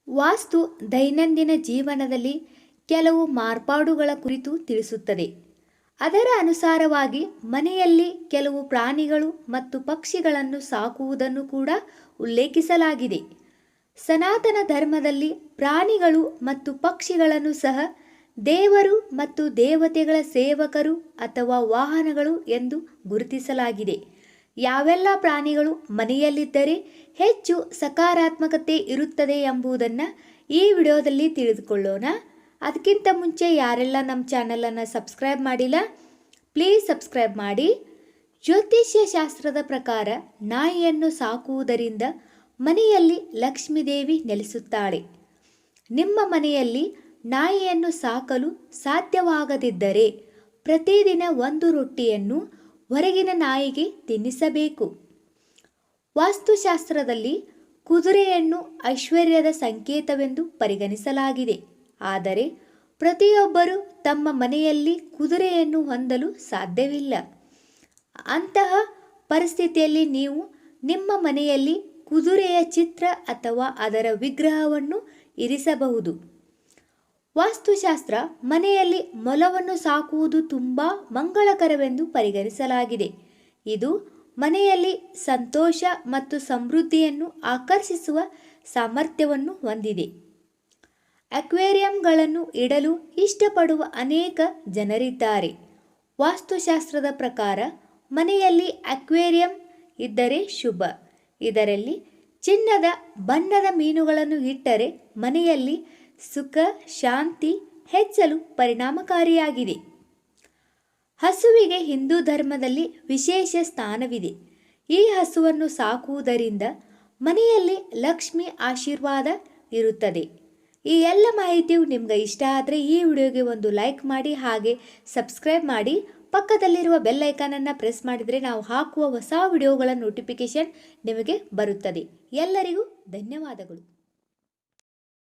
ವಾಸ್ತು ದೈನಂದಿನ ಜೀವನದಲ್ಲಿ ಕೆಲವು ಮಾರ್ಪಾಡುಗಳ ಕುರಿತು ತಿಳಿಸುತ್ತದೆ. ಅದರ ಅನುಸಾರವಾಗಿ ಮನೆಯಲ್ಲಿ ಕೆಲವು ಪ್ರಾಣಿಗಳು ಮತ್ತು ಪಕ್ಷಿಗಳನ್ನು ಸಾಕುವುದನ್ನು ಕೂಡ ಉಲ್ಲೇಖಿಸಲಾಗಿದೆ. ಸನಾತನ ಧರ್ಮದಲ್ಲಿ ಪ್ರಾಣಿಗಳು ಮತ್ತು ಪಕ್ಷಿಗಳನ್ನು ಸಹ ದೇವರು ಮತ್ತು ದೇವತೆಗಳ ಸೇವಕರು ಅಥವಾ ವಾಹನಗಳು ಎಂದು ಗುರುತಿಸಲಾಗಿದೆ. ಯಾವೆಲ್ಲ ಪ್ರಾಣಿಗಳು ಮನೆಯಲ್ಲಿದ್ದರೆ ಹೆಚ್ಚು ಸಕಾರಾತ್ಮಕತೆ ಇರುತ್ತದೆ ಎಂಬುದನ್ನು ಈ ವಿಡಿಯೋದಲ್ಲಿ ತಿಳಿದುಕೊಳ್ಳೋಣ. ಅದಕ್ಕಿಂತ ಮುಂಚೆ ಯಾರೆಲ್ಲ ನಮ್ಮ ಚಾನಲನ್ನು ಸಬ್ಸ್ಕ್ರೈಬ್ ಮಾಡಿಲ್ಲ, ಪ್ಲೀಸ್ ಸಬ್ಸ್ಕ್ರೈಬ್ ಮಾಡಿ. ಜ್ಯೋತಿಷ್ಯ ಶಾಸ್ತ್ರದ ಪ್ರಕಾರ ನಾಯಿಯನ್ನು ಸಾಕುವುದರಿಂದ ಮನೆಯಲ್ಲಿ ಲಕ್ಷ್ಮೀದೇವಿ ನೆಲೆಸುತ್ತಾಳೆ. ನಿಮ್ಮ ಮನೆಯಲ್ಲಿ ನಾಯಿಯನ್ನು ಸಾಕಲು ಸಾಧ್ಯವಾಗದಿದ್ದರೆ ಪ್ರತಿದಿನ ಒಂದು ರೊಟ್ಟಿಯನ್ನು ಹೊರಗಿನ ನಾಯಿಗೆ ತಿನ್ನಿಸಬೇಕು. ವಾಸ್ತುಶಾಸ್ತ್ರದಲ್ಲಿ ಕುದುರೆಯನ್ನು ಐಶ್ವರ್ಯದ ಸಂಕೇತವೆಂದು ಪರಿಗಣಿಸಲಾಗಿದೆ. ಆದರೆ ಪ್ರತಿಯೊಬ್ಬರೂ ತಮ್ಮ ಮನೆಯಲ್ಲಿ ಕುದುರೆಯನ್ನು ಹೊಂದಲು ಸಾಧ್ಯವಿಲ್ಲ. ಅಂತಹ ಪರಿಸ್ಥಿತಿಯಲ್ಲಿ ನೀವು ನಿಮ್ಮ ಮನೆಯಲ್ಲಿ ಕುದುರೆಯ ಚಿತ್ರ ಅಥವಾ ಅದರ ವಿಗ್ರಹವನ್ನು ಇರಿಸಬಹುದು. ವಾಸ್ತುಶಾಸ್ತ್ರ ಮನೆಯಲ್ಲಿ ಮೊಲವನ್ನು ಸಾಕುವುದು ತುಂಬ ಮಂಗಳಕರವೆಂದು ಪರಿಗಣಿಸಲಾಗಿದೆ. ಇದು ಮನೆಯಲ್ಲಿ ಸಂತೋಷ ಮತ್ತು ಸಮೃದ್ಧಿಯನ್ನು ಆಕರ್ಷಿಸುವ ಸಾಮರ್ಥ್ಯವನ್ನು ಹೊಂದಿದೆ. ಅಕ್ವೇರಿಯಂಗಳನ್ನು ಇಡಲು ಇಷ್ಟಪಡುವ ಅನೇಕ ಜನರಿದ್ದಾರೆ. ವಾಸ್ತುಶಾಸ್ತ್ರದ ಪ್ರಕಾರ ಮನೆಯಲ್ಲಿ ಅಕ್ವೇರಿಯಂ ಇದ್ದರೆ ಶುಭ. ಇದರಲ್ಲಿ ಚಿನ್ನದ ಬಣ್ಣದ ಮೀನುಗಳನ್ನು ಇಟ್ಟರೆ ಮನೆಯಲ್ಲಿ ಸುಖ ಶಾಂತಿ ಹೆಚ್ಚಲು ಪರಿಣಾಮಕಾರಿಯಾಗಿದೆ. ಹಸುವಿಗೆ ಹಿಂದೂ ಧರ್ಮದಲ್ಲಿ ವಿಶೇಷ ಸ್ಥಾನವಿದೆ. ಈ ಹಸುವನ್ನು ಸಾಕುವುದರಿಂದ ಮನೆಯಲ್ಲಿ ಲಕ್ಷ್ಮಿ ಆಶೀರ್ವಾದ ಇರುತ್ತದೆ. ಈ ಎಲ್ಲ ಮಾಹಿತಿಯು ನಿಮ್ಗೆ ಇಷ್ಟ ಆದರೆ ಈ ವಿಡಿಯೋಗೆ ಒಂದು ಲೈಕ್ ಮಾಡಿ, ಹಾಗೆ ಸಬ್ಸ್ಕ್ರೈಬ್ ಮಾಡಿ. ಪಕ್ಕದಲ್ಲಿರುವ ಬೆಲ್ ಐಕಾನನ್ನು ಪ್ರೆಸ್ ಮಾಡಿದರೆ ನಾವು ಹಾಕುವ ಹೊಸ ವಿಡಿಯೋಗಳ ನೋಟಿಫಿಕೇಶನ್ ನಿಮಗೆ ಬರುತ್ತದೆ. ಎಲ್ಲರಿಗೂ ಧನ್ಯವಾದಗಳು.